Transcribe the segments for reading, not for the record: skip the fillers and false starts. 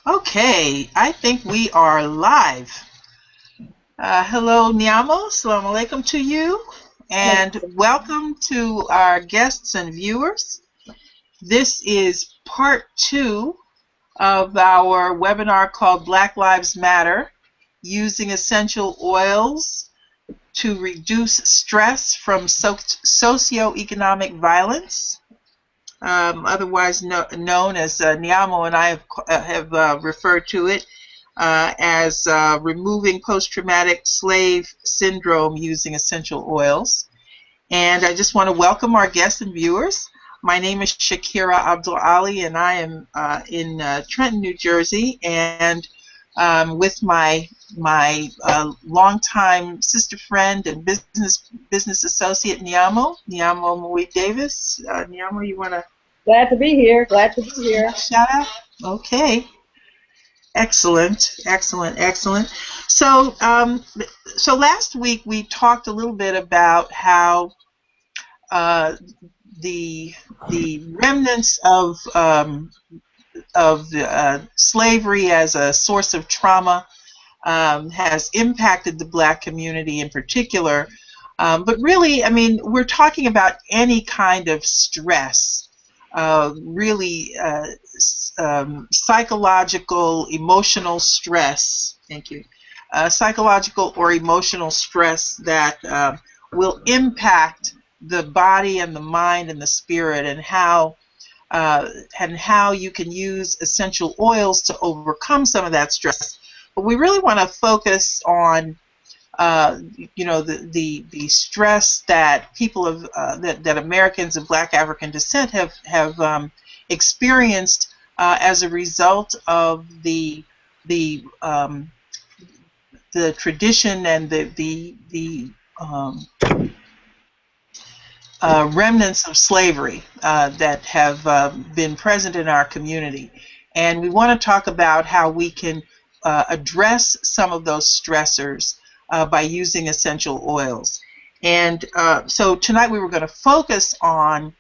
Okay, I think we are live. Hello, Niamo. Assalamu alaikum to you. And welcome to our guests and viewers. This is part 2 of our webinar called Black Lives Matter, Using Essential Oils to Reduce Stress from Socio-Economic Violence, otherwise known as Niamo and I have referred to it as removing post-traumatic slave syndrome using essential oils. And I just want to welcome our guests and viewers. My name is Shakira Abdul-Ali, and I am in Trenton, New Jersey, and with my longtime sister friend and business associate Niamo Muid Davis. Niamo, you want to? Glad to be here. Glad to be here. Shout out. Okay. Excellent. So, so last week we talked a little bit about how the remnants of slavery as a source of trauma has impacted the Black community in particular. But really, I mean, we're talking about any kind of stress. Psychological, emotional stress. Thank you. Psychological or emotional stress that will impact the body and the mind and the spirit, and how you can use essential oils to overcome some of that stress. But we really want to focus on the stress that people of that Americans of Black African descent have experienced as a result of the tradition and the remnants of slavery that have been present in our community. And we want to talk about how we can address some of those stressors by using essential oils. And so tonight we were going to focus on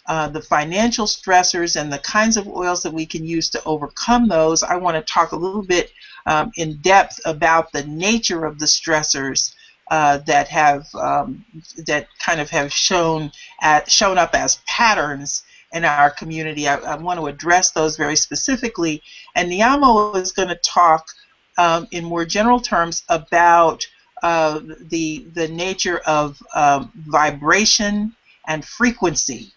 the financial stressors and the kinds of oils that we can use to overcome those. I want to talk a little bit in depth about the nature of the stressors that kind of have shown up as patterns in our community. I want to address those very specifically. And Niamo is going to talk in more general terms about the nature of vibration and frequency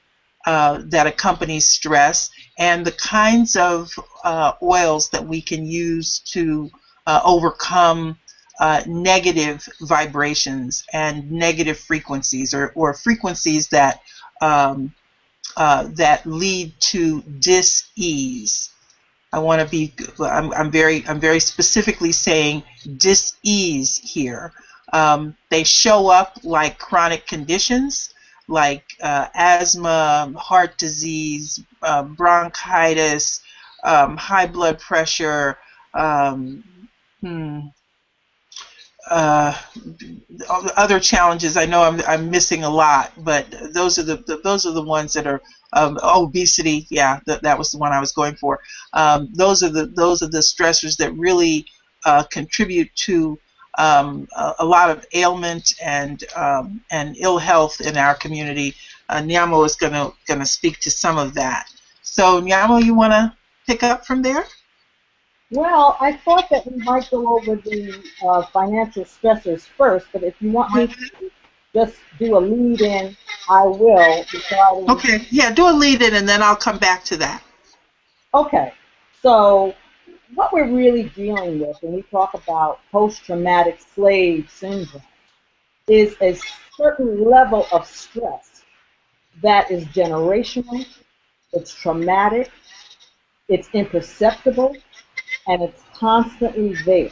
that accompanies stress, and the kinds of oils that we can use to overcome negative vibrations and negative frequencies, or frequencies that that lead to dis-ease. I want to be. I'm very specifically saying dis-ease here. They show up like chronic conditions, like asthma, heart disease, bronchitis, high blood pressure, other challenges. I know I'm missing a lot, but those are the ones that are obesity. Yeah, that was the one I was going for. Those are the stressors that really contribute to a lot of ailment and ill health in our community. Niamo is going to speak to some of that. So Niamo, you want to pick up from there? Well, I thought that we might go over the financial stressors first, but if you want me to just do a lead-in, I will. Okay, yeah, do a lead-in and then I'll come back to that. Okay, so what we're really dealing with when we talk about post-traumatic slave syndrome is a certain level of stress that is generational, it's traumatic, it's imperceptible, and it's constantly there.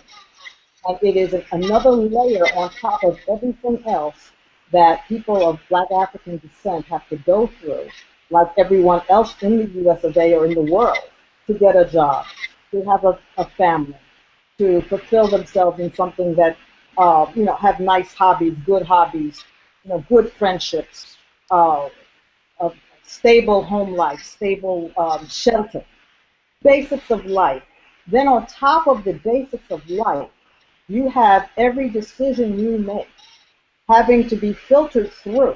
And it is another layer on top of everything else that people of Black African descent have to go through, like everyone else in the US of A or in the world, to get a job, to have a family, to fulfill themselves in something that, have nice hobbies, good friendships, a stable home life, stable shelter, basics of life. Then on top of the basics of life, you have every decision you make having to be filtered through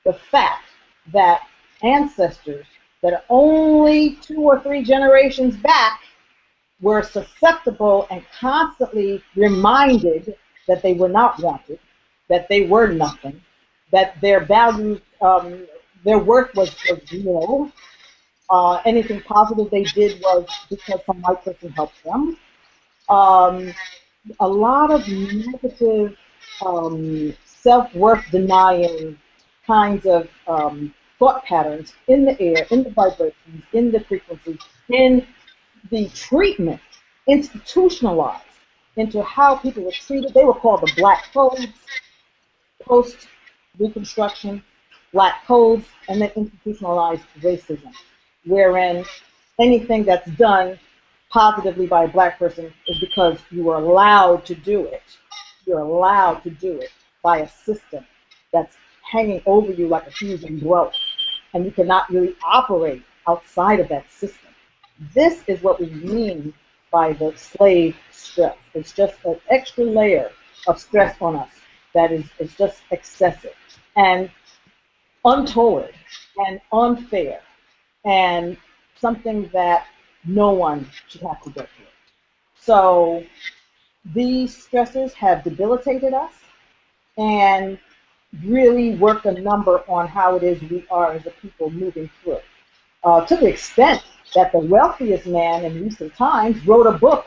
the fact that ancestors that are only 2 or 3 generations back were susceptible and constantly reminded that they were not wanted, that they were nothing, that their value, their worth was nil. Anything positive they did was because some white person helped them. Um, a lot of negative self-worth denying kinds of thought patterns in the air, in the vibrations, in the frequencies, in the treatment, institutionalized into how people were treated. They were called the Black Codes, post-Reconstruction, Black Codes, and then institutionalized racism, wherein anything that's done positively by a Black person is because you were allowed to do it. You're allowed to do it by a system that's hanging over you like a huge umbrella, and you cannot really operate outside of that system. This is what we mean by the slave stress. It's just an extra layer of stress on us that is just excessive and untoward and unfair and something that no one should have to go through. So these stressors have debilitated us and really worked a number on how it is we are as a people moving through. To the extent that the wealthiest man in recent times wrote a book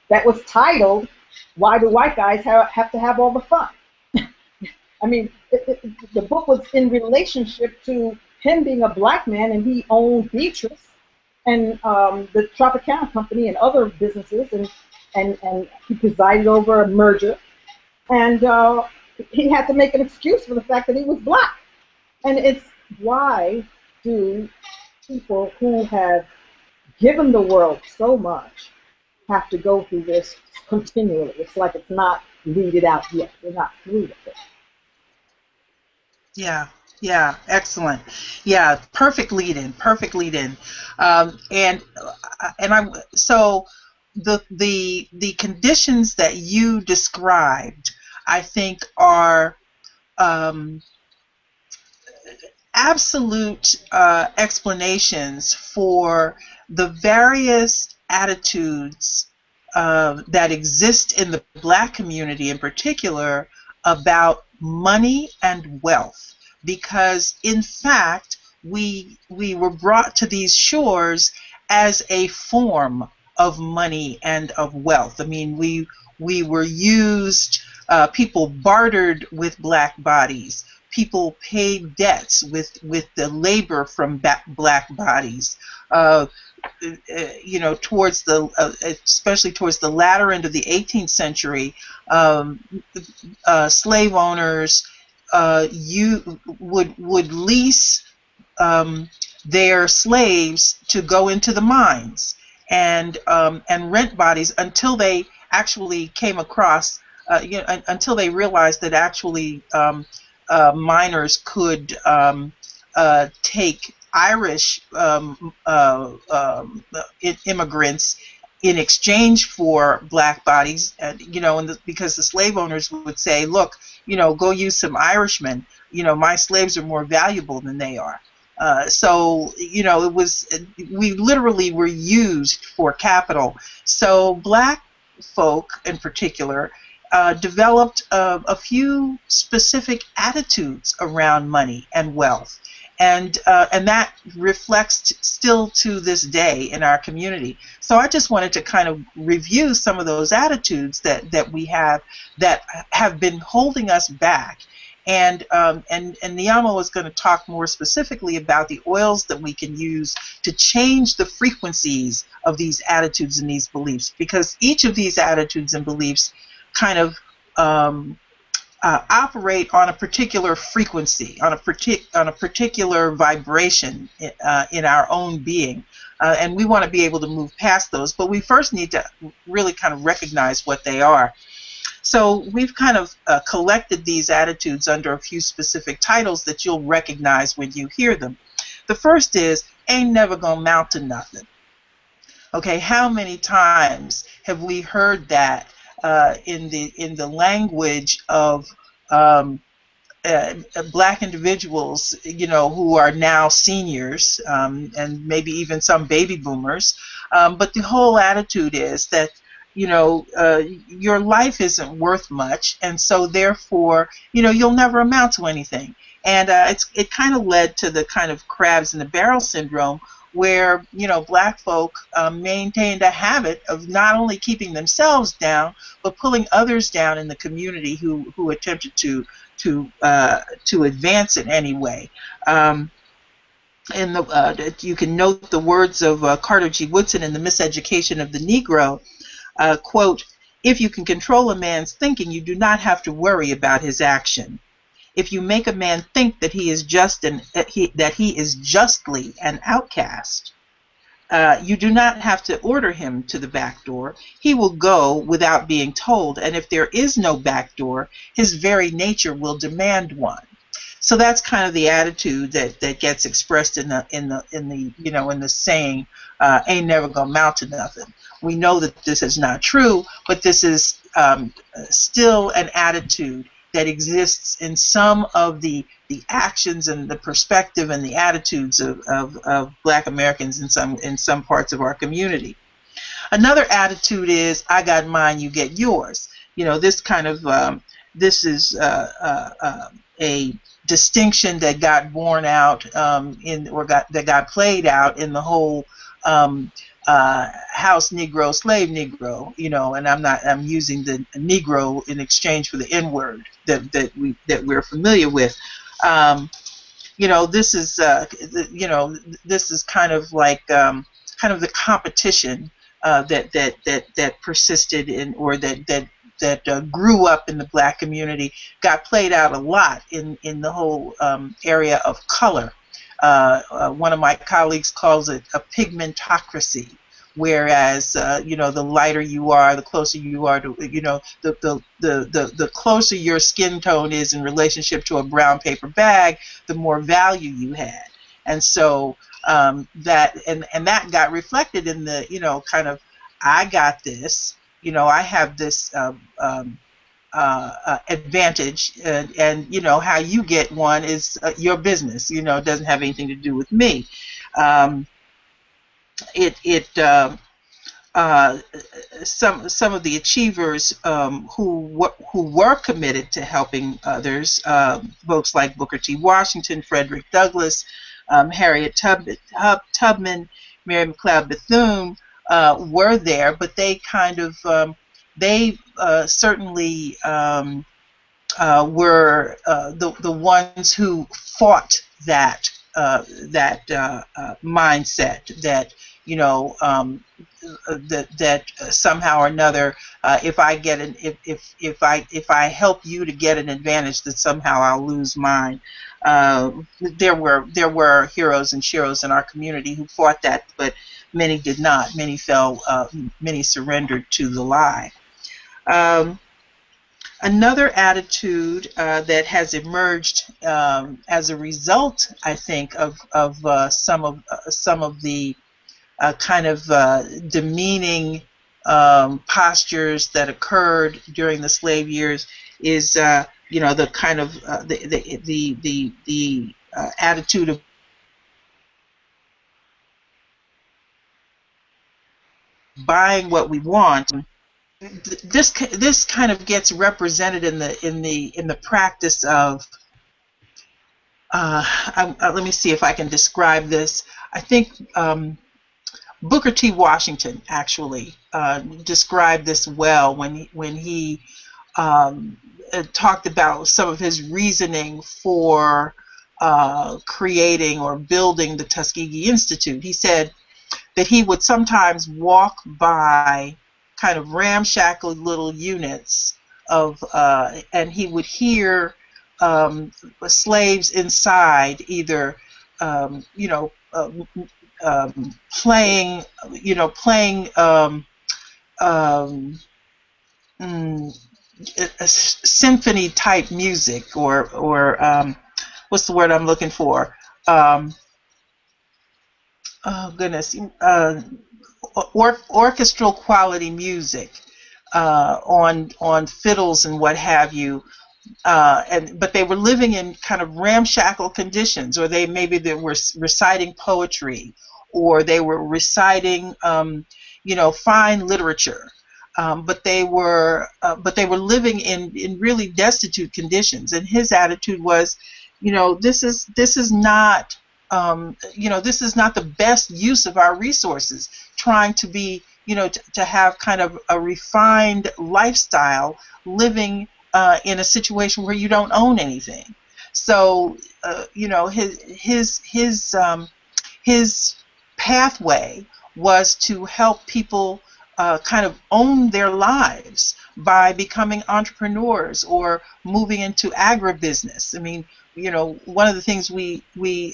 that was titled, "Why Do White Guys Have to Have All the Fun?" I mean, the book was in relationship to him being a Black man, and he owned Beatrice and the Tropicana Company and other businesses, and he presided over a merger, and he had to make an excuse for the fact that he was Black. And it's why do people who have given the world so much have to go through this continually? It's like it's not weeded out yet. They're not through with it. Yeah, yeah, excellent. Yeah, perfect lead in, perfect lead in. And I'm so the conditions that you described, I think, are absolute explanations for the various attitudes that exist in the Black community in particular about money and wealth, because in fact we were brought to these shores as a form of money and of wealth. I mean, we were used, people bartered with Black bodies, people paid debts with the labor from Black bodies. You know, towards the especially towards the latter end of the 18th century, slave owners you would lease their slaves to go into the mines and rent bodies until they actually came across, until they realized that actually miners could take Irish immigrants in exchange for Black bodies, and because the slave owners would say, look, go use some Irishmen. My slaves are more valuable than they are. So it was, we literally were used for capital. So Black folk in particular developed a few specific attitudes around money and wealth. And that reflects still to this day in our community. So I just wanted to kind of review some of those attitudes that we have that have been holding us back. And Niamo is going to talk more specifically about the oils that we can use to change the frequencies of these attitudes and these beliefs, because each of these attitudes and beliefs kind of operate on a particular frequency, on a particular vibration in our own being, and we want to be able to move past those. But we first need to really kind of recognize what they are. So we've kind of collected these attitudes under a few specific titles that you'll recognize when you hear them. The first is, ain't never gonna mount to nothing. Okay, how many times have we heard that in the language of um, black individuals, who are now seniors, and maybe even some baby boomers. But the whole attitude is that, your life isn't worth much, and so therefore, you'll never amount to anything. And it kind of led to the kind of crabs in the barrel syndrome, where black folk maintained a habit of not only keeping themselves down, but pulling others down in the community who attempted to advance in any way. You can note the words of Carter G. Woodson in The Miseducation of the Negro, quote, "If you can control a man's thinking, you do not have to worry about his action. If you make a man think that he is that he is justly an outcast, you do not have to order him to the back door. He will go without being told, and if there is no back door, his very nature will demand one." So that's kind of the attitude that gets expressed in the saying, "Ain't never gonna amount to nothing." We know that this is not true, but this is still an attitude that exists in some of the actions and the perspective and the attitudes of Black Americans in some parts of our community. Another attitude is, "I got mine, you get yours." This kind of this is a distinction that got borne out that got played out in the whole house Negro, slave Negro, and I'm using the Negro in exchange for the N word that we're familiar with. This is this is kind of like kind of the competition that persisted in, or that grew up in the Black community, got played out a lot in the whole area of color. One of my colleagues calls it a pigmentocracy, whereas the lighter you are, the closer you are to the closer your skin tone is in relationship to a brown paper bag, the more value you had. And so that got reflected in the kind of, "I got this, I have this advantage, and how you get one is your business. It doesn't have anything to do with me." Um, uh, some of the achievers who were committed to helping others, folks like Booker T. Washington, Frederick Douglass, Harriet Tubman, Mary McLeod Bethune, were there, but they kind of they certainly were the ones who fought that mindset that that somehow or another, if I get if I help you to get an advantage, that somehow I'll lose mine. There were heroes and sheroes in our community who fought that, but many did not. Many fell. Many surrendered to the lie. Another attitude that has emerged as a result, I think, of some of the kind of demeaning postures that occurred during the slave years is, the kind of the attitude of buying what we want. This kind of gets represented in the practice of let me see if I can describe this. I think Booker T. Washington actually described this well when he talked about some of his reasoning for creating or building the Tuskegee Institute. He said that he would sometimes walk by kind of ramshackle little units and he would hear slaves inside either playing a symphony type music, or what's the word I'm looking for? Oh goodness, orchestral quality music on fiddles and what have you, but they were living in kind of ramshackle conditions, or maybe they were reciting poetry, or they were reciting fine literature, but they were living in really destitute conditions. And his attitude was, this is not this is not the best use of our resources, trying to be to have kind of a refined lifestyle, living in a situation where you don't own anything. So his pathway was to help people kind of own their lives by becoming entrepreneurs or moving into agribusiness. I mean, one of the things we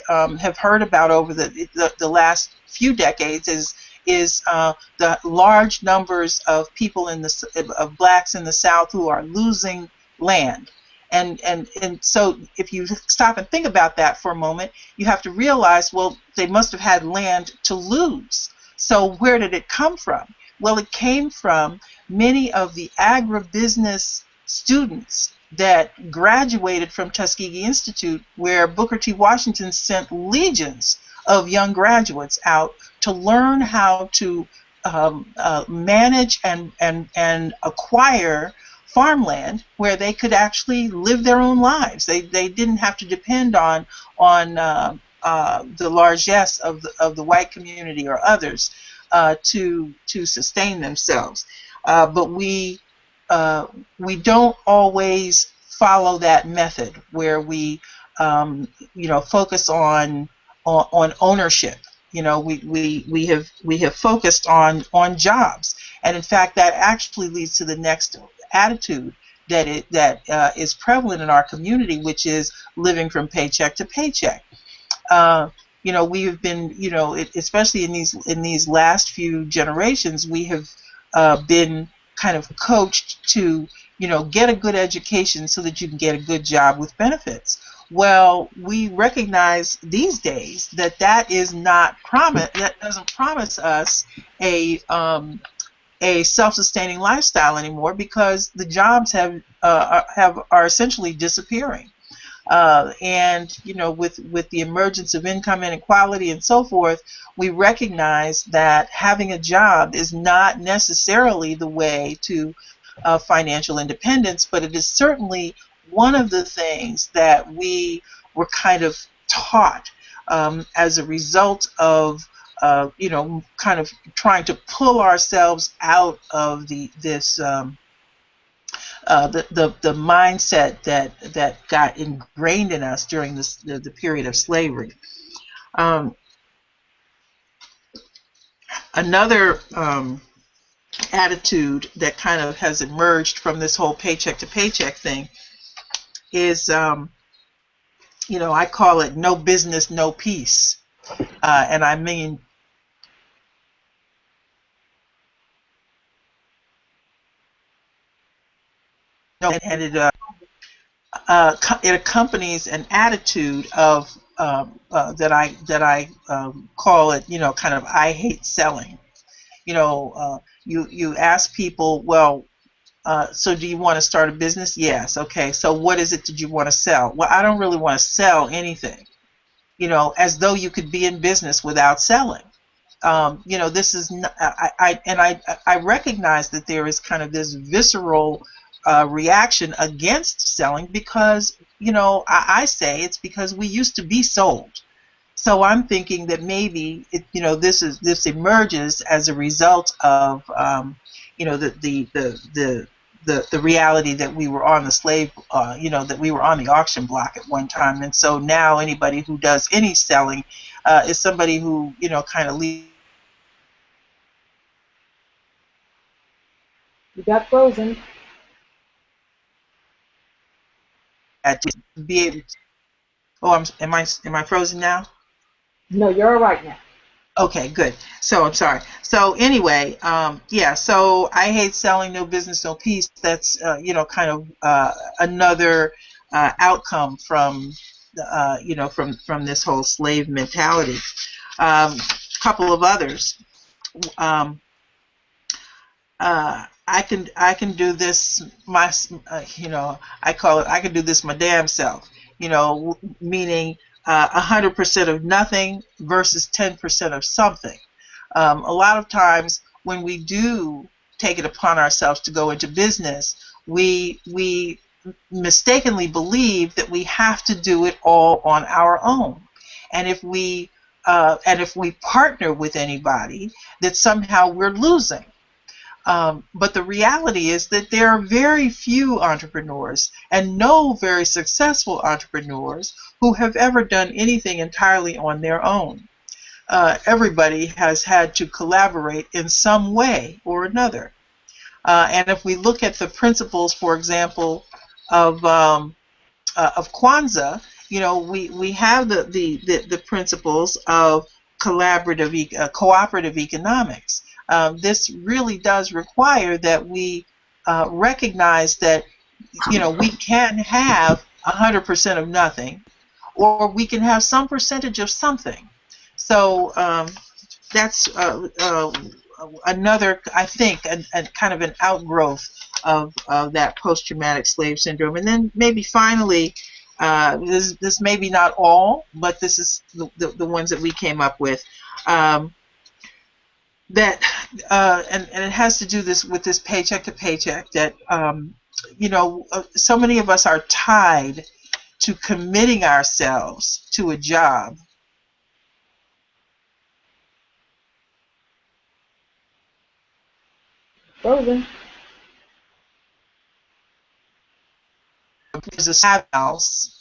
have heard about over the last few decades is the large numbers of people of blacks in the South who are losing land. And so if you stop and think about that for a moment, you have to realize, well, they must have had land to lose. So where did it come from? Well, it came from many of the agribusiness students that graduated from Tuskegee Institute, where Booker T. Washington sent legions of young graduates out to learn how to manage and acquire farmland where they could actually live their own lives. They didn't have to depend on the largesse of the white community or others to sustain themselves. But we don't always follow that method where we focus on ownership. We have focused on jobs, and in fact that actually leads to the next attitude that is prevalent in our community, which is living from paycheck to paycheck. We have been, especially in these last few generations, we have been kind of coached to, get a good education so that you can get a good job with benefits. Well, we recognize these days that is not that doesn't promise us a self-sustaining lifestyle anymore, because the jobs are essentially disappearing. And with the emergence of income inequality and so forth, we recognize that having a job is not necessarily the way to financial independence, but it is certainly one of the things that we were kind of taught as a result of kind of trying to pull ourselves out of the mindset that got ingrained in us during the period of slavery. Another attitude that kind of has emerged from this whole paycheck to paycheck thing is, I call it no business, no peace. And I mean, and it accompanies an attitude of that I call it, kind of I hate selling. You ask people, well, so do you want to start a business? Yes. Okay. So what is it that you want to sell? Well, I don't really want to sell anything. As though you could be in business without selling. This is not, I recognize that there is kind of this visceral reaction against selling, because I say it's because we used to be sold. So I'm thinking that maybe this emerges as a result of the reality that we were on the slave that we were on the auction block at one time, and so now anybody who does any selling is somebody who kind of leaves. You got frozen. To be able to, am I frozen now? No, you're all right now. Okay, good. So I'm sorry. So anyway, yeah. So I hate selling, no business, no peace. That's kind of another outcome from from this whole slave mentality. Couple of others. um, I can do this I call it I can do this my damn self. Meaning 100% of nothing versus 10% of something. A lot of times when we do take it upon ourselves to go into business, we mistakenly believe that we have to do it all on our own, and if we partner with anybody, that somehow we're losing. But the reality is that there are very few entrepreneurs and no very successful entrepreneurs who have ever done anything entirely on their own. Everybody has had to collaborate in some way or another. And if we look at the principles, for example, of Kwanzaa, we have the principles of cooperative economics. This really does require that we recognize that we can have 100% of nothing, or we can have some percentage of something. So that's another, I think, a kind of an outgrowth of that post-traumatic slave syndrome. And then maybe finally, this may be not all, but this is the ones that we came up with. That and it has to do with this paycheck to paycheck. That so many of us are tied to committing ourselves to a job. Frozen. There's a house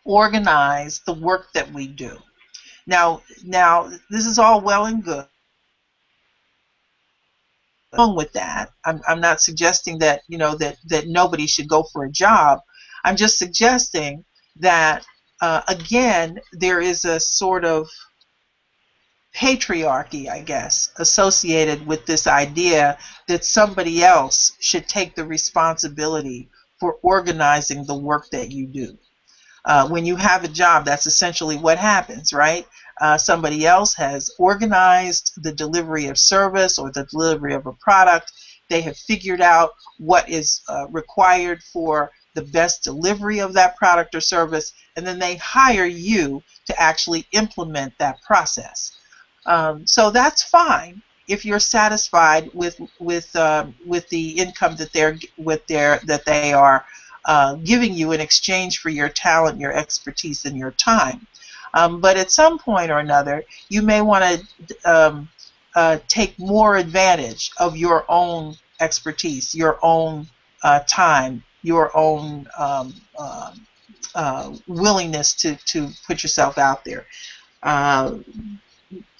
organize the work that we do. Now, this is all well and good. Wrong with that. I'm not suggesting that that nobody should go for a job. I'm just suggesting that again there is a sort of patriarchy, I guess, associated with this idea that somebody else should take the responsibility for organizing the work that you do. When you have a job, that's essentially what happens, right? Somebody else has organized the delivery of service or the delivery of a product. They have figured out what is required for the best delivery of that product or service, and then they hire you to actually implement that process. So that's fine if you're satisfied with the income that they are giving you in exchange for your talent, your expertise, and your time. But at some point or another, you may want to take more advantage of your own expertise, your own time, your own willingness to put yourself out there.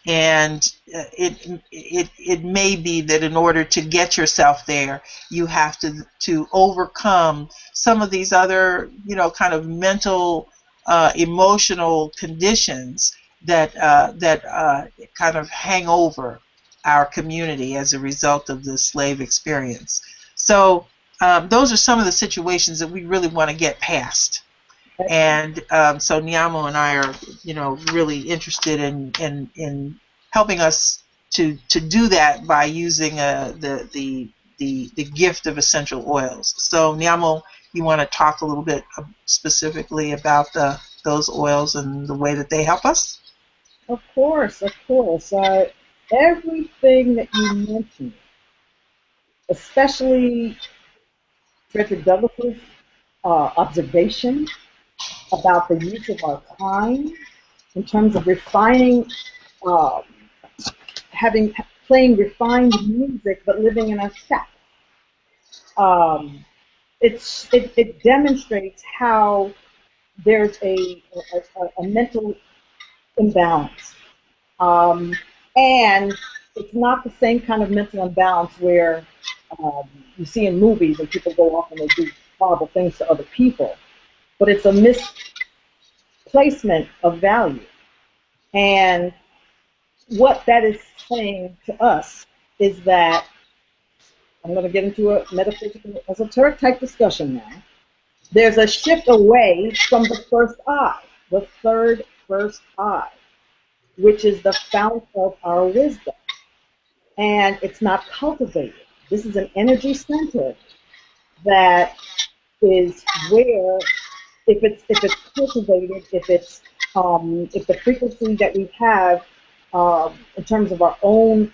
And it may be that in order to get yourself there, you have to overcome some of these other kind of mental, emotional conditions that kind of hang over our community as a result of the slave experience. So those are some of the situations that we really want to get past. And so Niamo and I are, really interested in helping us to do that by using the gift of essential oils. So Niamo, you want to talk a little bit specifically about those oils and the way that they help us? Of course, of course. Everything that you mentioned, especially Frederick Douglass's observation about the use of our time in terms of refining, uh, playing refined music, but living in a shack. It demonstrates how there's a mental imbalance, and it's not the same kind of mental imbalance where you see in movies when people go off and they do horrible things to other people, but it's a misplacement of value. And what that is saying to us is that, I'm going to get into a metaphysical, esoteric type discussion now. There's a shift away from the first eye, the third first eye. which is the fount of our wisdom, and it's not cultivated. This is an energy center that is where, if it's cultivated, if the frequency that we have in terms of our own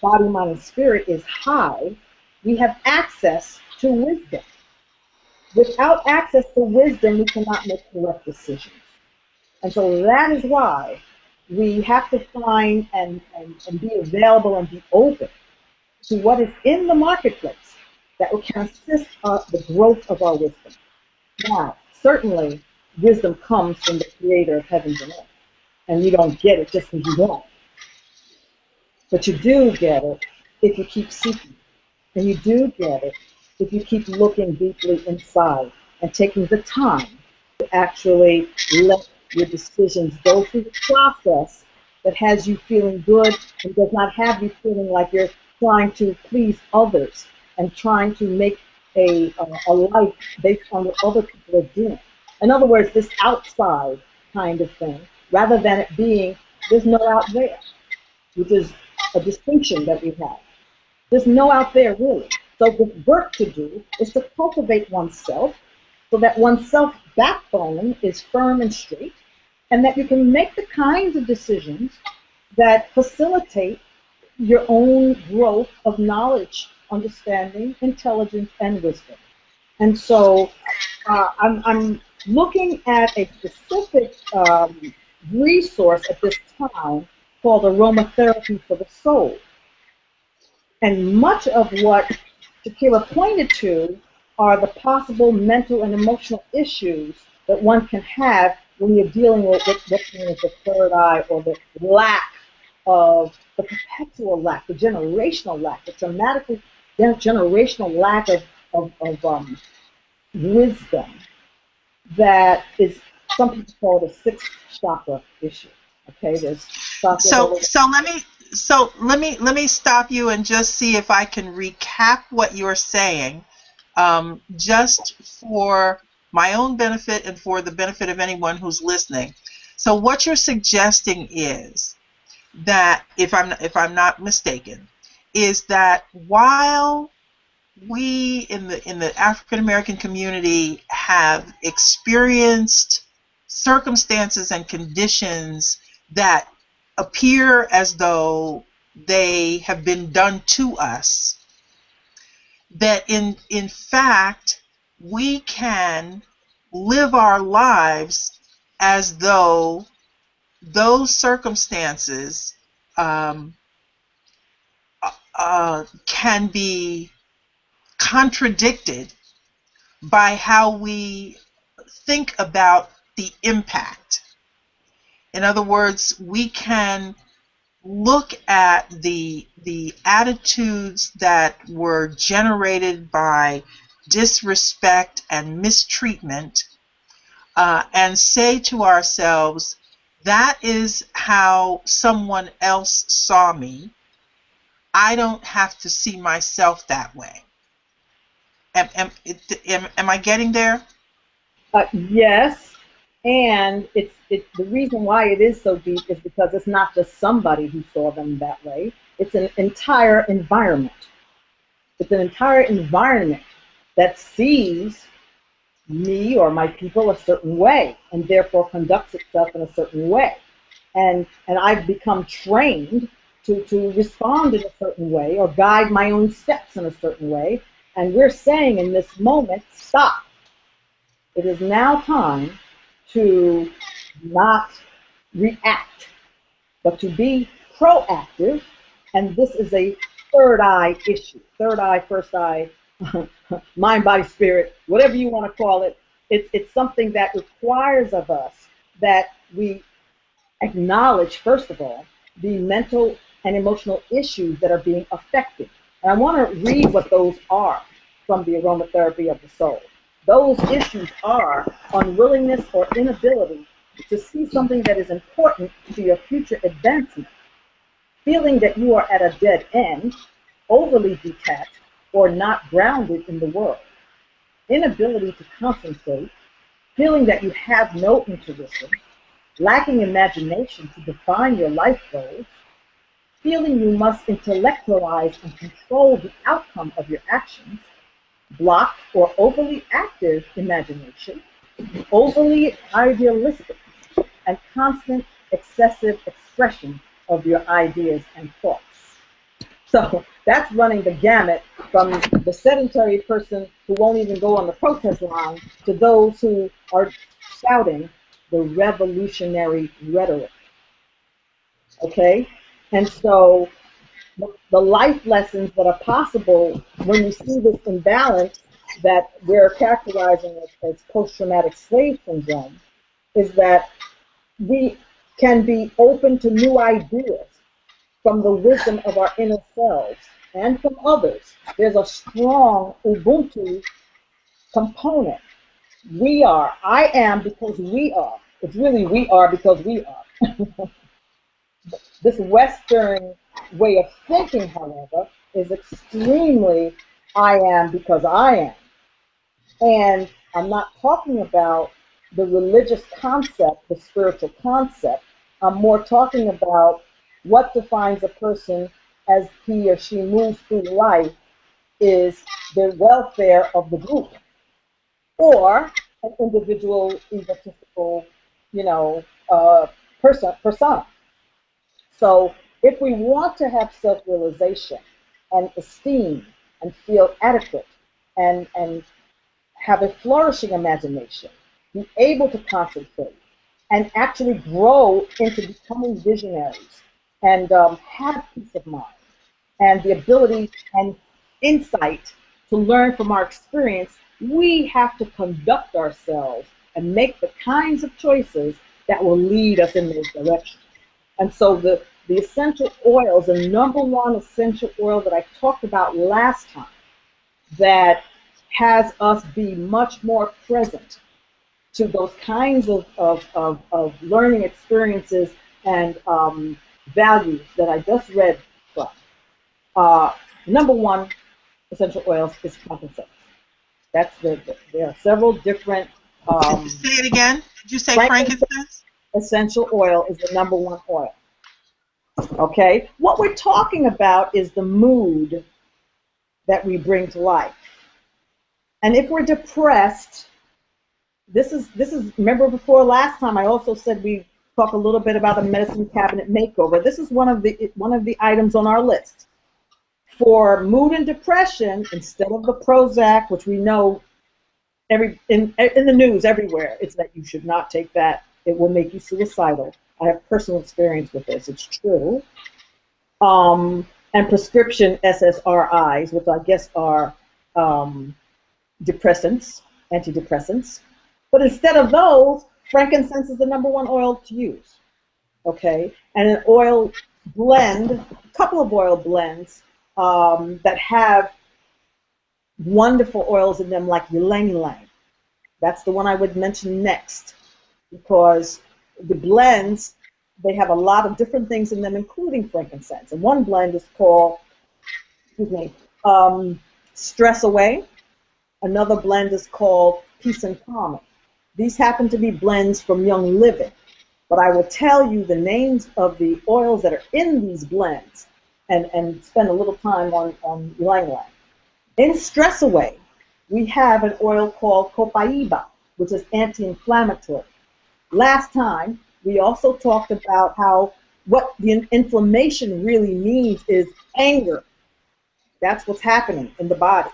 body, mind, and spirit is high, we have access to wisdom. Without access to wisdom, we cannot make correct decisions. And so that is why we have to find and be available and be open to what is in the marketplace that can assist the growth of our wisdom. Now, certainly, wisdom comes from the creator of heavens and earth, and you don't get it just because you want it. But you do get it if you keep seeking. And you do get it if you keep looking deeply inside and taking the time to actually let your decisions go through the process that has you feeling good and does not have you feeling like you're trying to please others and trying to make a life based on what other people are doing. In other words, this outside kind of thing, rather than it being there's no out there, which is a distinction that we have. There's no out there really. So the work to do is to cultivate oneself so that one's backbone is firm and straight, and that you can make the kinds of decisions that facilitate your own growth of knowledge, understanding, intelligence, and wisdom. And so I'm looking at a specific resource at this time called Aromatherapy for the Soul. And much of what Shakira pointed to are the possible mental and emotional issues that one can have when you're dealing with what's known as the third eye, or the lack of, the perpetual lack, the generational lack, the dramatically generational lack of wisdom that is, some people call it a sixth chakra issue. Okay, there's let me stop you and just see if I can recap what you're saying, just for my own benefit and for the benefit of anyone who's listening. So what you're suggesting is that, if I'm not mistaken, is that while we in the African American community have experienced circumstances and conditions that appear as though they have been done to us, that in fact we can live our lives as though those circumstances can be contradicted by how we think about the impact. In other words, we can look at the attitudes that were generated by disrespect and mistreatment, and say to ourselves, that is how someone else saw me. I don't have to see myself that way. Am I getting there? Yes, and it's the reason why it is so deep is because it's not just somebody who saw them that way. It's an entire environment. It's an entire environment that sees me or my people a certain way, and therefore conducts itself in a certain way. And I've become trained to respond in a certain way or guide my own steps in a certain way. And we're saying in this moment, stop. It is now time to not react, but to be proactive. And this is a third eye issue. Third eye, first eye, mind, body, spirit, whatever you want to call it. It's something that requires of us that we acknowledge, first of all, the mental and emotional issues that are being affected. And I want to read what those are from the Aromatherapy of the Soul. Those issues are unwillingness or inability to see something that is important to your future advancement, feeling that you are at a dead end, overly detached, or not grounded in the world, inability to concentrate, feeling that you have no intuition, lacking imagination to define your life goals, feeling you must intellectualize and control the outcome of your actions, blocked or overly active imagination, overly idealistic, and constant excessive expression of your ideas and thoughts. So that's running the gamut from the sedentary person who won't even go on the protest line to those who are shouting the revolutionary rhetoric. Okay? And so the life lessons that are possible when you see this imbalance that we're characterizing as post-traumatic slave syndrome is that we can be open to new ideas from the wisdom of our inner selves and from others. There's a strong Ubuntu component. We are. I am because we are. It's really we are because we are. This Western way of thinking, however, is extremely I am because I am. And I'm not talking about the religious concept, the spiritual concept. I'm more talking about what defines a person as he or she moves through life is the welfare of the group or an individual egotistical, persona. So if we want to have self-realization and esteem and feel adequate and have a flourishing imagination, be able to concentrate, and actually grow into becoming visionaries and have peace of mind and the ability and insight to learn from our experience, we have to conduct ourselves and make the kinds of choices that will lead us in those directions. And so the essential oils, the number one essential oil that I talked about last time, that has us be much more present to those kinds of learning experiences and values that I just read from. Number one essential oils is frankincense. There are several different. Say it again. Did you say frankincense? frankincense? Essential oil is the number one oil. Okay? What we're talking about is the mood that we bring to life. And if we're depressed, this is remember before last time I also said we talk a little bit about a medicine cabinet makeover. This is one of the items on our list. For mood and depression, instead of the Prozac, which we know in the news everywhere, it's that you should not take that. It will make you suicidal. I have personal experience with this. It's true. And prescription SSRIs, which I guess are depressants, antidepressants. But instead of those, frankincense is the number one oil to use. Okay? And an oil blend, a couple of oil blends that have wonderful oils in them like ylang ylang. That's the one I would mention next because the blends, they have a lot of different things in them, including frankincense. And one blend is called, Stress Away. Another blend is called Peace and Calming. These happen to be blends from Young Living. But I will tell you the names of the oils that are in these blends and spend a little time on ylang ylang. In Stress Away, we have an oil called copaiba, which is anti-inflammatory. Last time, we also talked about how what the inflammation really means is anger. That's what's happening in the body.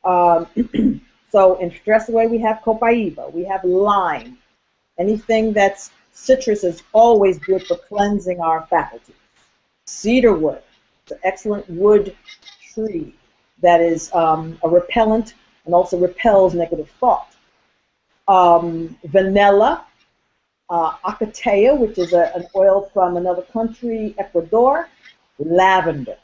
So in Stress Away, we have copaiba, we have lime. Anything that's citrus is always good for cleansing our faculties. Cedarwood, it's an excellent wood tree that is a repellent and also repels negative thought. Vanilla, acatea, which is an oil from another country, Ecuador. Lavender,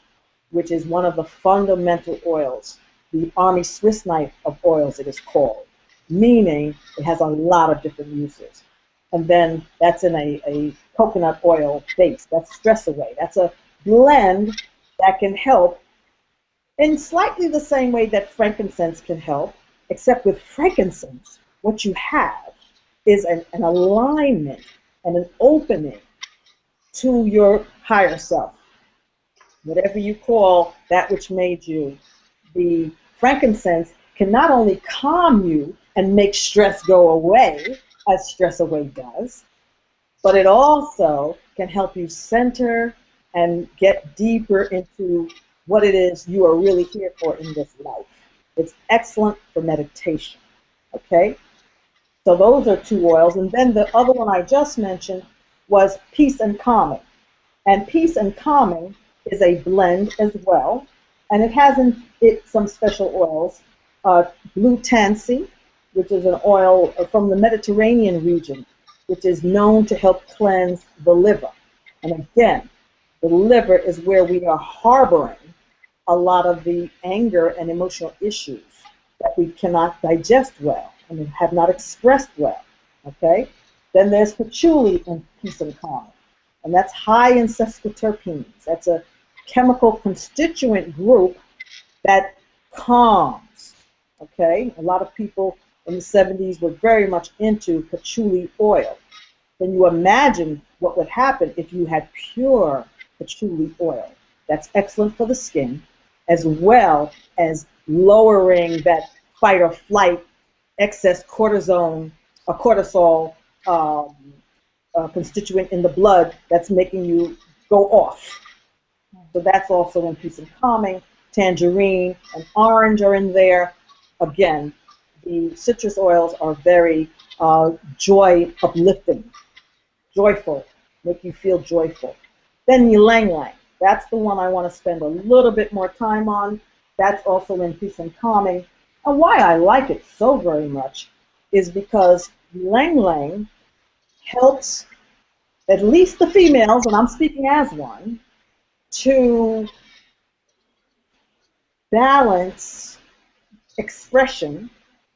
which is one of the fundamental oils, the Army Swiss knife of oils it is called, meaning it has a lot of different uses. And then that's in a coconut oil base. That's Stress Away. That's a blend that can help in slightly the same way that frankincense can help, except with frankincense, what you have is an alignment and an opening to your higher self. Whatever you call that which made you, the frankincense can not only calm you and make stress go away, as Stress Away does, but it also can help you center and get deeper into what it is you are really here for in this life. It's excellent for meditation, okay? So those are two oils. And then the other one I just mentioned was Peace and Calming. And Peace and Calming is a blend as well. And it has in it some special oils. Blue Tansy, which is an oil from the Mediterranean region, which is known to help cleanse the liver. And again, the liver is where we are harboring a lot of the anger and emotional issues that we cannot digest well and have not expressed well, okay? Then there's patchouli in Peace and Calm, and that's high in sesquiterpenes. That's a chemical constituent group that calms, okay? A lot of people in the 70s were very much into patchouli oil. Then you imagine what would happen if you had pure patchouli oil. That's excellent for the skin, as well as lowering that fight or flight excess cortisol constituent in the blood that's making you go off. So that's also in Peace and Calming. Tangerine and orange are in there. Again, the citrus oils are very joy uplifting, joyful, make you feel joyful. Then ylang ylang. That's the one I want to spend a little bit more time on. That's also in Peace and Calming. And why I like it so very much is because ylang ylang helps at least the females, and I'm speaking as one, to balance expression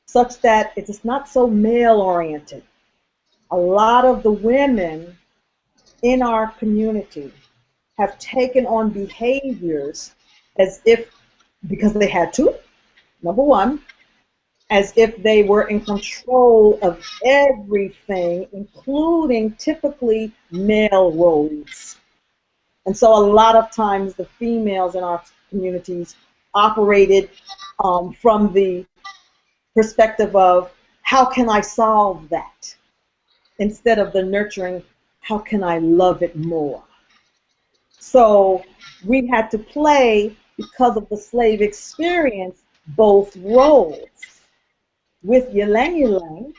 such that it is not so male-oriented. A lot of the women in our community have taken on behaviors as if, because they had to, number one, as if they were in control of everything, including typically male roles. And so a lot of times the females in our communities operated from the perspective of, how can I solve that? Instead of the nurturing, how can I love it more? So we had to play, because of the slave experience, both roles. With ylang ylang,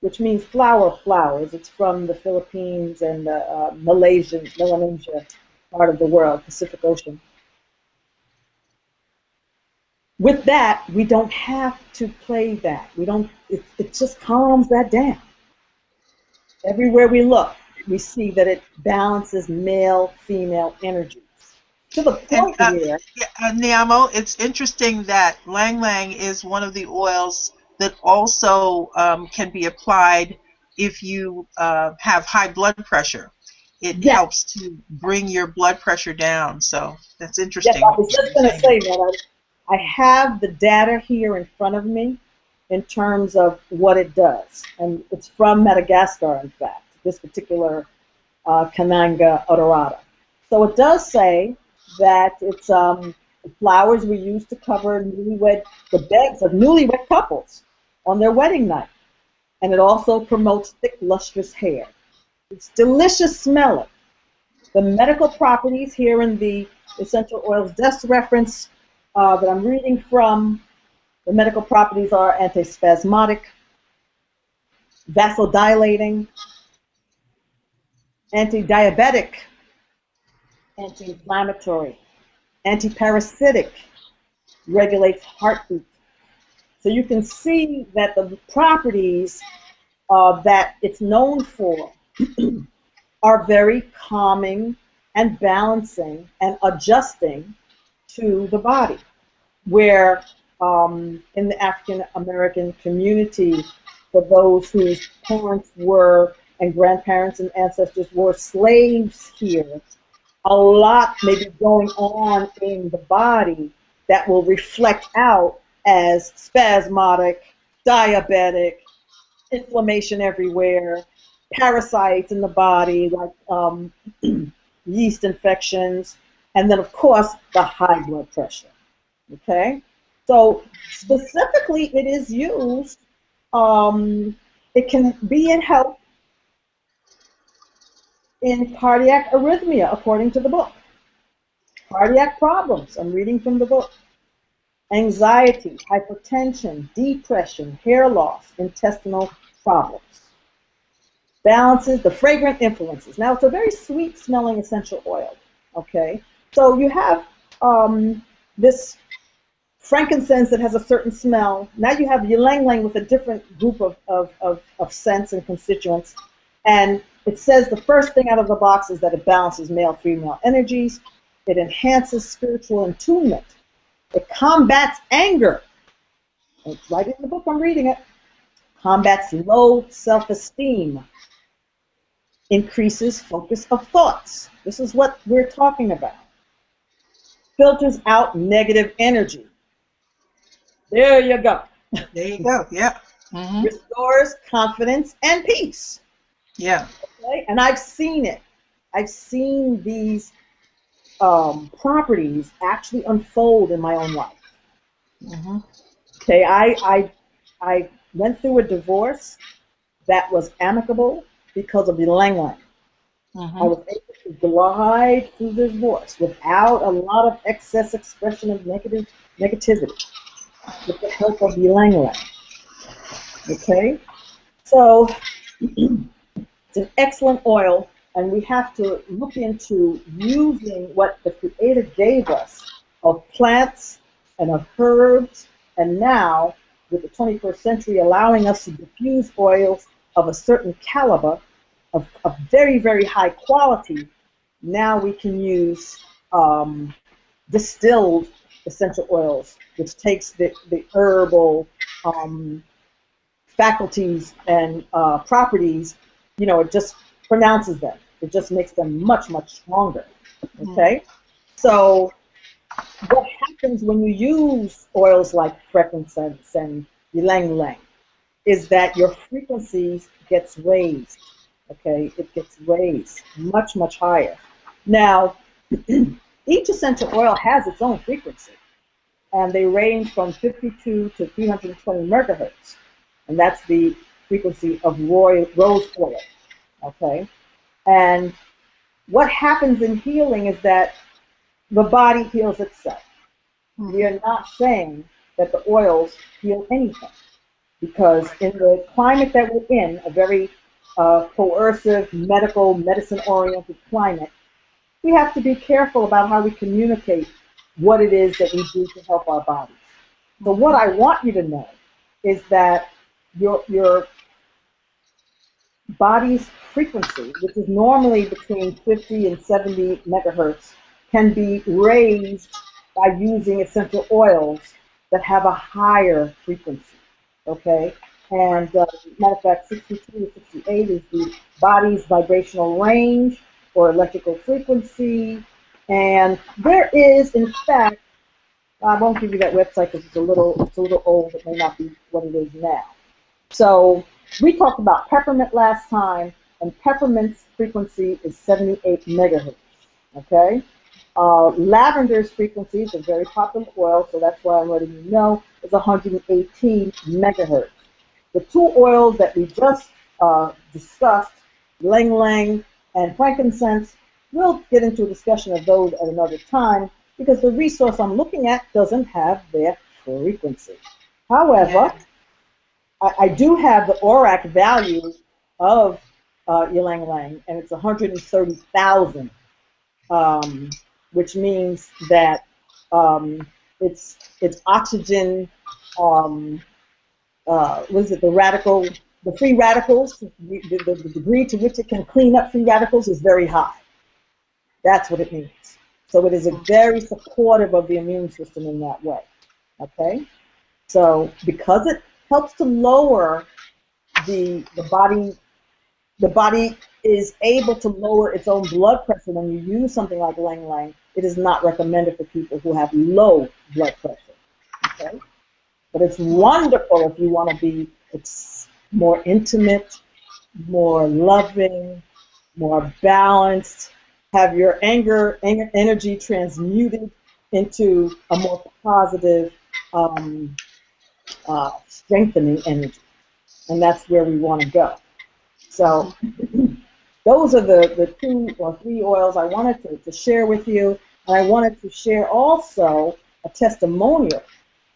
which means flowers. It's from the Philippines and the Melanesia part of the world, Pacific Ocean. With that, we don't have to play that. We don't. It just calms that down. Everywhere we look, we see that it balances male-female energies. To the point where... Niamo, it's interesting that ylang ylang is one of the oils that also can be applied if you have high blood pressure. It helps to bring your blood pressure down. So that's interesting. Yes, I was just going to say that. I have the data here in front of me in terms of what it does. And it's from Madagascar, in fact, this particular Cananga odorata. So it does say that it's the flowers were used to cover the beds of newlywed couples on their wedding night. And it also promotes thick, lustrous hair. It's delicious smelling. The medical properties here in the essential oils desk reference that I'm reading from, the medical properties are antispasmodic, vasodilating, anti-diabetic, anti-inflammatory, anti-parasitic, regulates heartbeat. So you can see that the properties that it's known for are very calming and balancing and adjusting to the body. Where in the African American community, for those whose parents were and grandparents and ancestors were slaves here, a lot may be going on in the body that will reflect out as spasmodic, diabetic, inflammation everywhere, parasites in the body, like yeast infections, and then, of course, the high blood pressure. Okay? So specifically, it is used, it can be in help in cardiac arrhythmia, according to the book. Cardiac problems, I'm reading from the book. Anxiety, hypertension, depression, hair loss, intestinal problems. Balances the fragrant influences. Now, it's a very sweet smelling essential oil, okay? So you have this frankincense that has a certain smell. Now you have ylang ylang with a different group of scents and constituents. And it says the first thing out of the box is that it balances male-female energies. It enhances spiritual attunement. It combats anger. It's right in the book, I'm reading it. Combats low self-esteem. Increases focus of thoughts. This is what we're talking about. Filters out negative energy. There you go. There you go. Yeah. Mm-hmm. Restores confidence and peace. Yeah. Okay? And I've seen it. I've seen these properties actually unfold in my own life. Mm-hmm. Okay, I went through a divorce that was amicable because of the ylang ylang. Mm-hmm. I was able to glide through the divorce without a lot of excess expression of negativity with the help of the ylang ylang. Okay, so it's an excellent oil, and we have to look into using what the Creator gave us of plants and of herbs, and now with the 21st century allowing us to diffuse oils of a certain caliber, of very, very high quality. Now we can use distilled essential oils, which takes the herbal faculties and properties, you know, it just pronounces them. It just makes them much, much stronger. Okay? So what happens when you use oils like frankincense and ylang ylang is that your frequencies gets raised. Okay? It gets raised much, much higher. Now, each essential oil has its own frequency, and they range from 52 to 320 megahertz. And that's the frequency of rose oil, okay? And what happens in healing is that the body heals itself. We are not saying that the oils heal anything, because in the climate that we're in, a very coercive, medicine-oriented climate, we have to be careful about how we communicate what it is that we do to help our bodies. So what I want you to know is that your body's frequency, which is normally between 50 and 70 megahertz, can be raised by using essential oils that have a higher frequency, okay? And matter of fact, 62 to 68 is the body's vibrational range or electrical frequency. And there is, in fact, I won't give you that website because it's a little old. It may not be what it is now. So we talked about peppermint last time, and peppermint's frequency is 78 megahertz, okay? Lavender's frequency is a very popular oil, so that's why I'm letting you know, is 118 megahertz. The two oils that we just discussed, ylang ylang and frankincense, we'll get into a discussion of those at another time because the resource I'm looking at doesn't have their frequency. However, I do have the ORAC value of ylang ylang, and it's 130,000, which means that it's oxygen. What is it? The free radicals. The degree to which it can clean up free radicals is very high. That's what it means. So it is a very supportive of the immune system in that way. Okay. So because it helps to lower the body is able to lower its own blood pressure when you use something like ylang ylang. It is not recommended for people who have low blood pressure. Okay? But it's wonderful if you want to be more intimate more loving, more balanced, have your energy transmuted into a more positive, strengthening energy. And that's where we want to go. So those are the 2 or 3 oils I wanted to share with you. And I wanted to share also a testimonial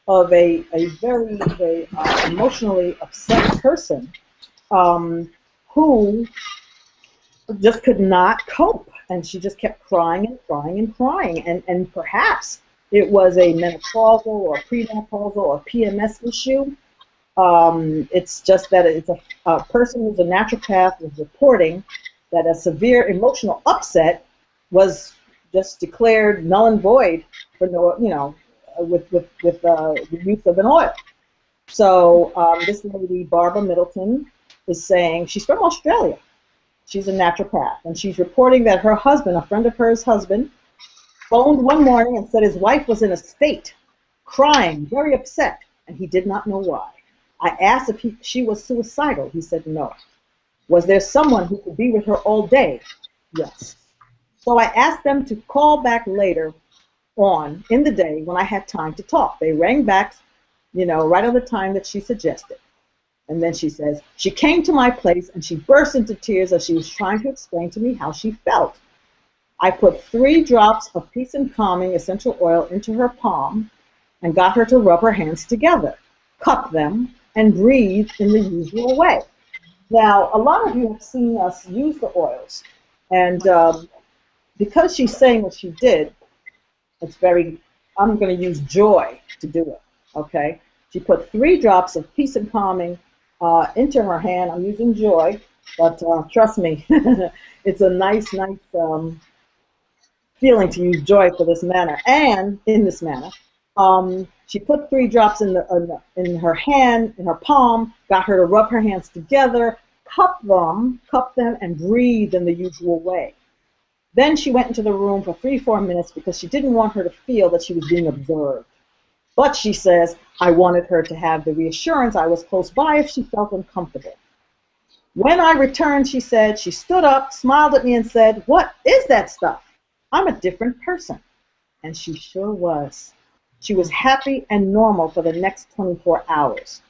of a very, very emotionally upset person who just could not cope. And she just kept crying and crying and crying. And perhaps it was a menopausal or premenopausal or PMS issue. It's just that it's a person who's a naturopath was reporting that a severe emotional upset was just declared null and void for with the use of an oil. So this lady, Barbara Middleton, is saying she's from Australia. She's a naturopath, and she's reporting that her husband, a friend of hers husband, phoned one morning and said his wife was in a state, crying, very upset, and he did not know why. I asked if she was suicidal. He said no. Was there someone who could be with her all day? Yes. So I asked them to call back later on in the day when I had time to talk. They rang back, right on the time that she suggested. And then she says, she came to my place and she burst into tears as she was trying to explain to me how she felt. I put 3 drops of peace and calming essential oil into her palm and got her to rub her hands together, cup them, and breathe in the usual way. Now, a lot of you have seen us use the oils, and because she's saying what she did, I'm going to use joy to do it, okay? She put 3 drops of peace and calming into her hand. I'm using joy, but trust me, it's a nice feeling to use joy for this manner, and in this manner. She put 3 drops in her hand, in her palm, got her to rub her hands together, cup them, and breathe in the usual way. Then she went into the room for 3-4 minutes because she didn't want her to feel that she was being observed. But she says, I wanted her to have the reassurance I was close by if she felt uncomfortable. When I returned, she said, she stood up, smiled at me, and said, what is that stuff? I'm a different person. And she sure was. She was happy and normal for the next 24 hours.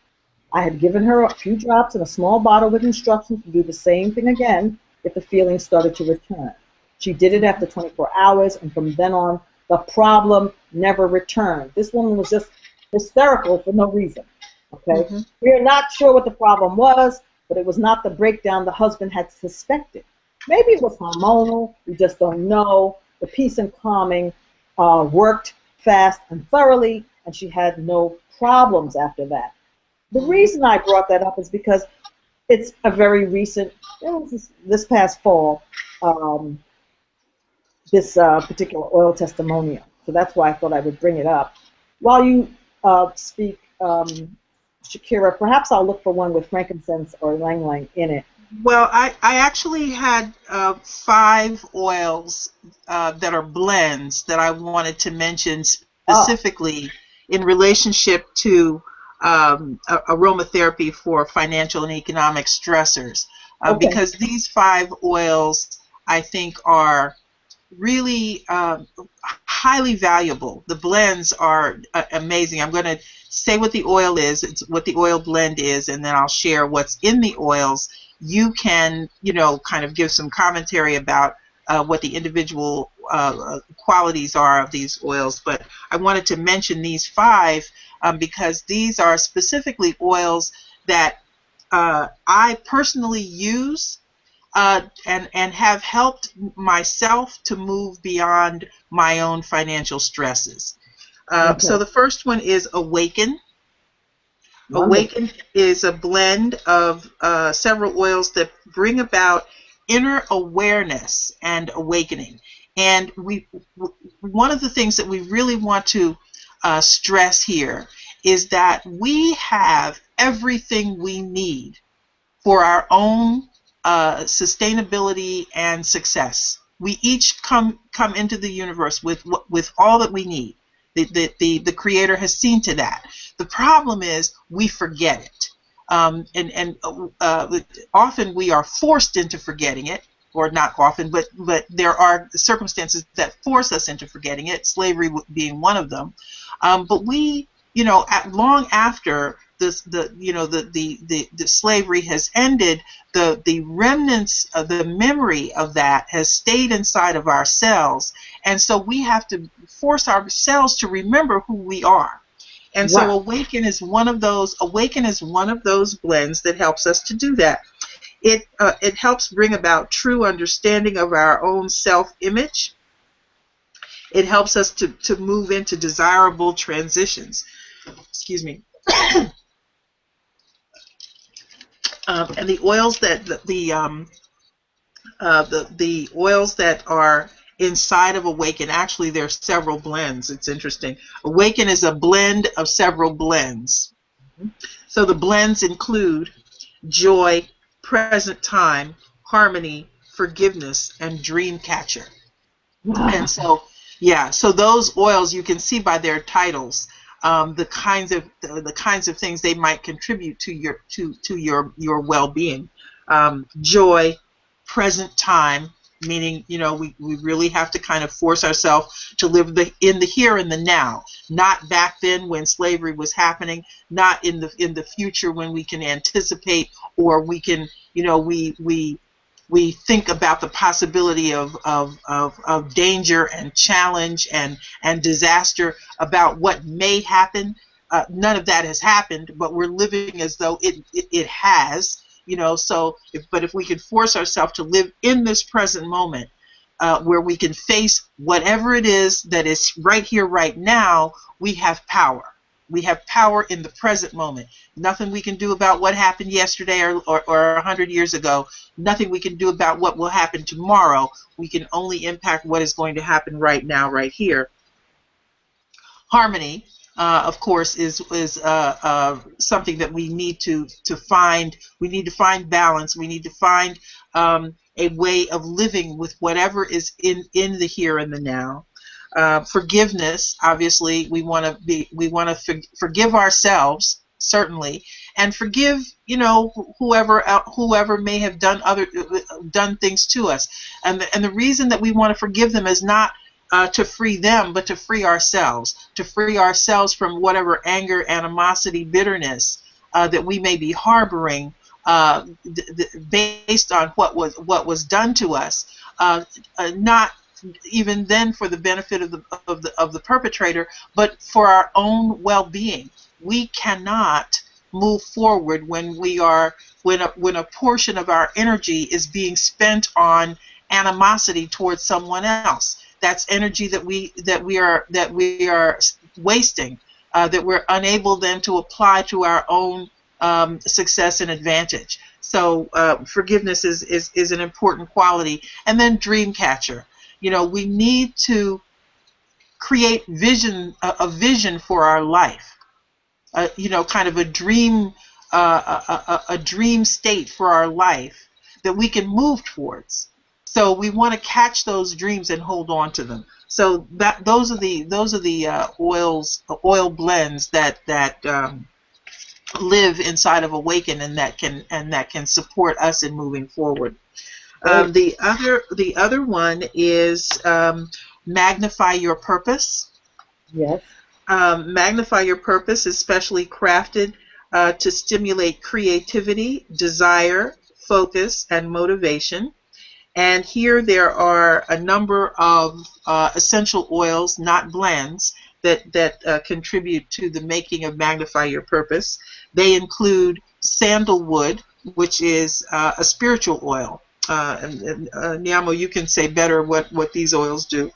I had given her a few drops in a small bottle with instructions to do the same thing again if the feelings started to return. She did it after 24 hours, and from then on, the problem never returned. This woman was just hysterical for no reason. Okay? Mm-hmm. We're not sure what the problem was, but it was not the breakdown the husband had suspected. Maybe it was hormonal. We just don't know. The peace and calming worked fast and thoroughly, and she had no problems after that. The reason I brought that up is because it's a very recent, it was this past fall, this particular oil testimonial. So that's why I thought I would bring it up. While you speak, Shakira, perhaps I'll look for one with frankincense or ylang ylang in it. Well, I actually had 5 oils that are blends that I wanted to mention specifically in relationship to aromatherapy for financial and economic stressors. Okay. Because these 5 oils, I think, are really highly valuable. The blends are amazing. I'm going to say what the oil is, it's what the oil blend is, and then I'll share what's in the oils. You can, kind of give some commentary about what the individual qualities are of these oils. But I wanted to mention these 5 because these are specifically oils that I personally use and have helped myself to move beyond my own financial stresses. Okay. So the first one is Awaken. Awaken is a blend of several oils that bring about inner awareness and awakening. And one of the things that we really want to stress here is that we have everything we need for our own sustainability and success. We each come into the universe with all that we need. The Creator has seen to that. The problem is we forget it. And often we are forced into forgetting it, or not often, but there are circumstances that force us into forgetting it, slavery being one of them. But we, long after this, the slavery has ended, the remnants of the memory of that has stayed inside of ourselves, and so we have to force ourselves to remember who we are. And so Right. Awaken is one of those blends that helps us to do that. It helps bring about true understanding of our own self-image. It helps us to move into desirable transitions. Excuse me. And the oils that the oils that are inside of Awaken, actually there are several blends. It's interesting. Awaken is a blend of several blends. So the blends include joy, present time, harmony, forgiveness, and dream catcher. And so, yeah, so those oils, you can see by their titles, the kinds of things they might contribute to your well-being. Joy, present time, meaning we really have to kind of force ourselves to live in the here and the now, not back then when slavery was happening, not in the future when we can anticipate, or we can we think about the possibility of danger and challenge and disaster, about what may happen. None of that has happened, but we're living as though it has. But if we can force ourselves to live in this present moment, where we can face whatever it is that is right here, right now, we have power. We have power in the present moment. Nothing we can do about what happened yesterday or 100 years ago. Nothing we can do about what will happen tomorrow. We can only impact what is going to happen right now, right here. Harmony, of course, is something that we need to find. We need to find balance. We need to find a way of living with whatever is in the here and the now. Forgiveness, obviously, we want to forgive ourselves, certainly, and forgive whoever may have done things to us. And the reason that we want to forgive them is not to free them, but to free ourselves from whatever anger, animosity, bitterness that we may be harboring, based on what was done to us, not even then for the benefit of the perpetrator, but for our own well-being. We cannot move forward when a portion of our energy is being spent on animosity towards someone else. That's energy that we are wasting, that we're unable then to apply to our own success and advantage. So forgiveness is an important quality. And then dream catcher. We need to create a vision for our life. Kind of a dream state for our life that we can move towards. So we want to catch those dreams and hold on to them. So those are the oil blends that live inside of Awaken, and that can support us in moving forward. The other one is Magnify Your Purpose. Yes. Magnify Your Purpose is specially crafted to stimulate creativity, desire, focus, and motivation. And here there are a number of essential oils, not blends, that contribute to the making of Magnify Your Purpose. They include sandalwood, which is a spiritual oil. Niamo, you can say better what these oils do.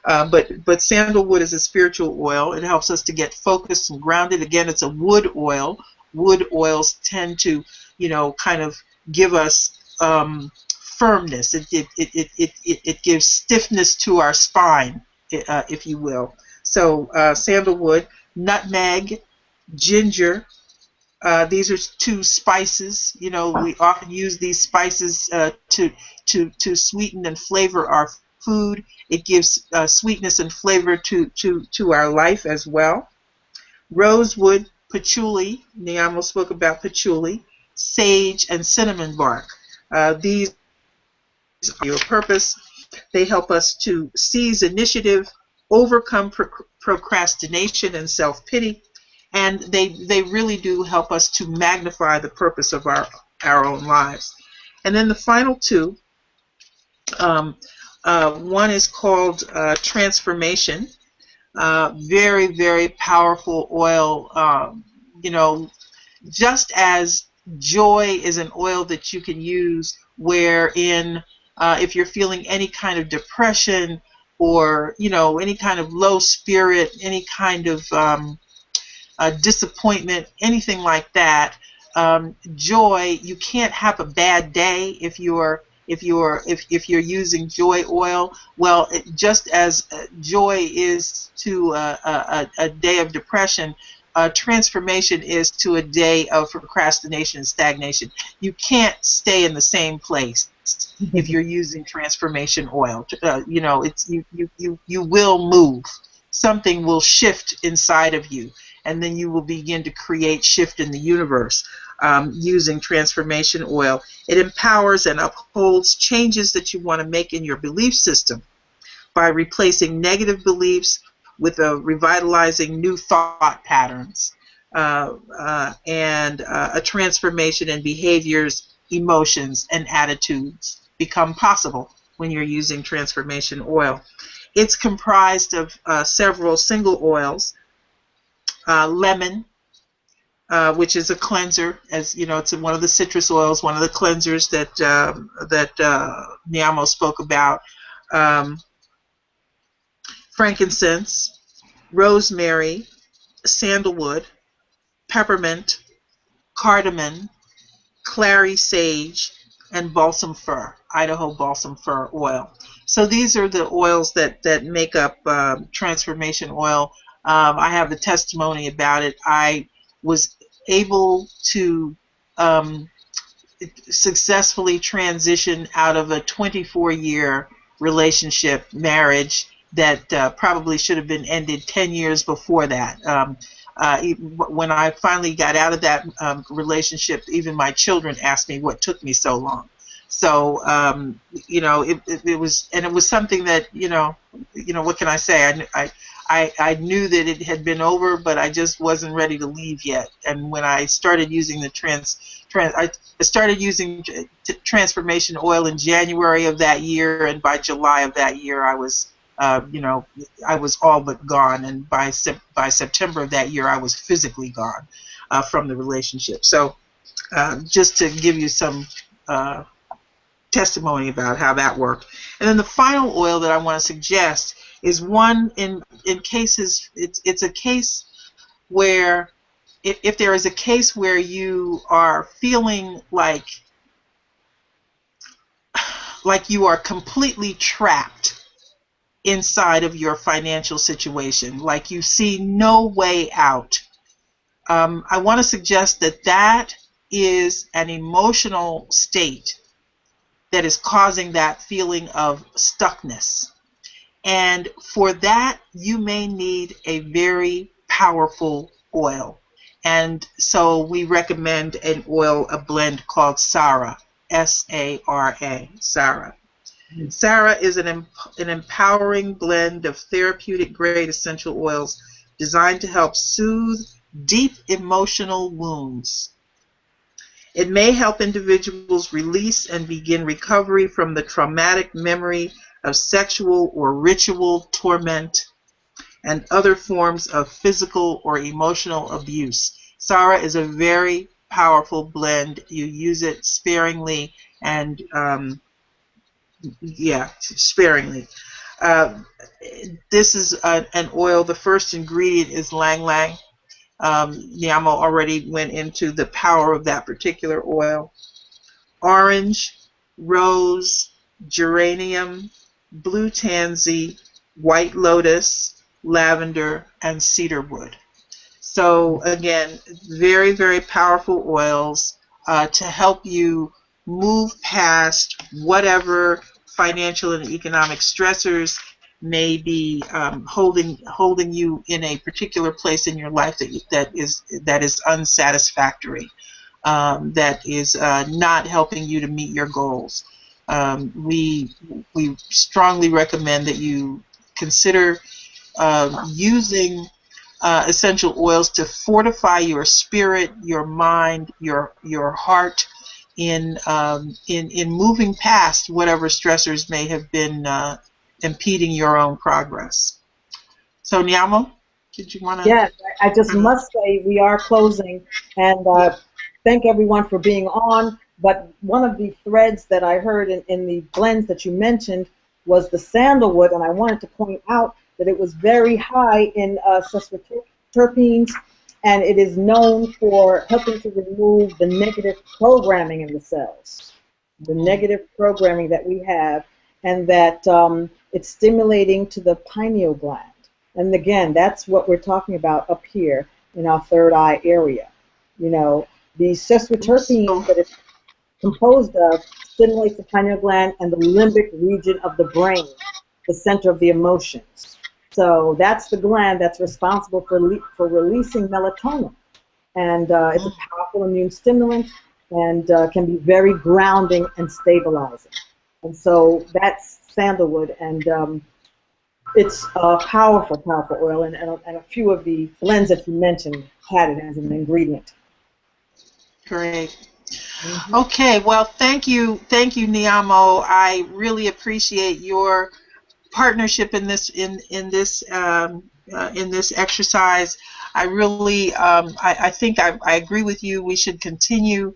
But sandalwood is a spiritual oil. It helps us to get focused and grounded. Again, it's a wood oil. Wood oils tend to, kind of give us firmness. It gives stiffness to our spine, if you will. So sandalwood, nutmeg, ginger. These are two spices. We often use these spices to sweeten and flavor our food. It gives sweetness and flavor to our life as well. Rosewood, patchouli. Niamo spoke about patchouli, sage, and cinnamon bark. These are your purpose. They help us to seize initiative, overcome procrastination and self-pity, and they really do help us to magnify the purpose of our own lives. And then the final two, one is called transformation. Very, very powerful oil. Just as joy is an oil that you can use wherein if you're feeling any kind of depression or, any kind of low spirit, any kind of disappointment, anything like that, joy, you can't have a bad day if you're using joy oil. Well, just as joy is to a day of depression, transformation is to a day of procrastination and stagnation. You can't stay in the same place if you're using transformation oil. It's you will move. Something will shift inside of you, and then you will begin to create shift in the universe using transformation oil. It empowers and upholds changes that you want to make in your belief system by replacing negative beliefs with revitalizing new thought patterns and a transformation in behaviors, emotions, and attitudes become possible when you're using transformation oil. It's comprised of several single oils, lemon, which is a cleanser, as you know, it's one of the citrus oils, one of the cleansers that Niamo spoke about. Frankincense, rosemary, sandalwood, peppermint, cardamom, clary sage, and balsam fir, Idaho balsam fir oil. So these are the oils that make up transformation oil. I have a testimony about it. I was able to successfully transition out of a 24-year relationship, marriage, that probably should have been ended 10 years before that. When I finally got out of that relationship, even my children asked me what took me so long. So, it was something that, what can I say? I knew that it had been over, but I just wasn't ready to leave yet. And when I started using I started using transformation oil in January of that year, and by July of that year, I was all but gone. And by September of that year, I was physically gone from the relationship. So, just to give you some testimony about how that worked. And then the final oil that I want to suggest is one in cases, it's a case where if there is a case where you are feeling like you are completely trapped inside of your financial situation, like you see no way out, I want to suggest that is an emotional state that is causing that feeling of stuckness. And for that, you may need a very powerful oil. And so we recommend a blend called Sara, S-A-R-A, Sara. Sara is an empowering blend of therapeutic grade essential oils designed to help soothe deep emotional wounds. It may help individuals release and begin recovery from the traumatic memory of sexual or ritual torment and other forms of physical or emotional abuse. Sara is a very powerful blend. You use it sparingly and sparingly. This is an oil. The first ingredient is lang lang. Niamo already went into the power of that particular oil. Orange, rose, geranium, blue tansy, white lotus, lavender, and cedarwood. So again, very, very powerful oils to help you move past whatever financial and economic stressors may be holding you in a particular place in your life that is unsatisfactory, that is not helping you to meet your goals. We strongly recommend that you consider using essential oils to fortify your spirit, your mind, your heart in moving past whatever stressors may have been impeding your own progress. So, Niamo, did you want to? Yes, I just must say we are closing, and thank everyone for being on. But one of the threads that I heard in the blends that you mentioned was the sandalwood, and I wanted to point out that it was very high in terpenes, and it is known for helping to remove the negative programming in the cells, the negative programming that we have, and that it's stimulating to the pineal gland. And again, that's what we're talking about up here in our third eye area. You know, the sesquiterpenes that it's composed of stimulates the pineal gland and the limbic region of the brain, the center of the emotions. So that's the gland that's responsible for releasing melatonin. And it's a powerful immune stimulant and can be very grounding and stabilizing. And so that's sandalwood, and it's a powerful, powerful oil, and a few of the blends that you mentioned had it as an ingredient. Great. Okay, well, thank you, Niamo. I really appreciate your partnership in this exercise. I really I think I agree with you. We should continue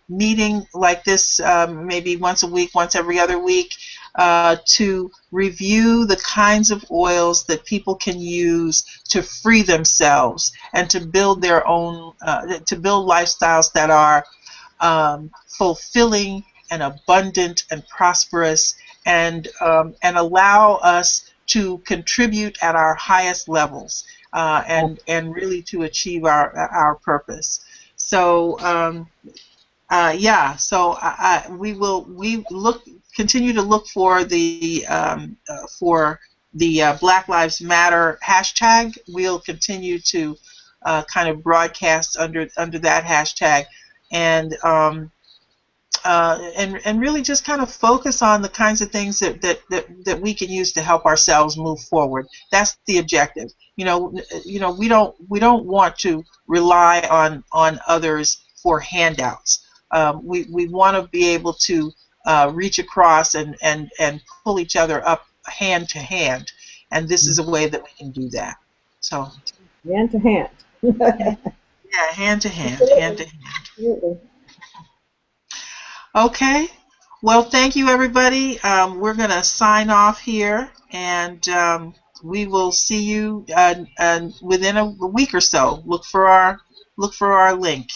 meeting like this, maybe once a week, once every other week, to review the kinds of oils that people can use to free themselves and to build their own, to build lifestyles that are fulfilling and abundant and prosperous, and allow us to contribute at our highest levels, and really to achieve our purpose. So yeah, so we continue to look for the Black Lives Matter hashtag. We'll continue to kind of broadcast under that hashtag, and really just kind of focus on the kinds of things that we can use to help ourselves move forward. That's the objective. We don't want to rely on others for handouts. We want to be able to reach across and pull each other up hand to hand, and this is a way that we can do that. So hand to hand. Yeah, hand to hand, hand to hand. Absolutely. Okay. Well, thank you, everybody. We're going to sign off here, and we will see you within a week or so. Look for our link.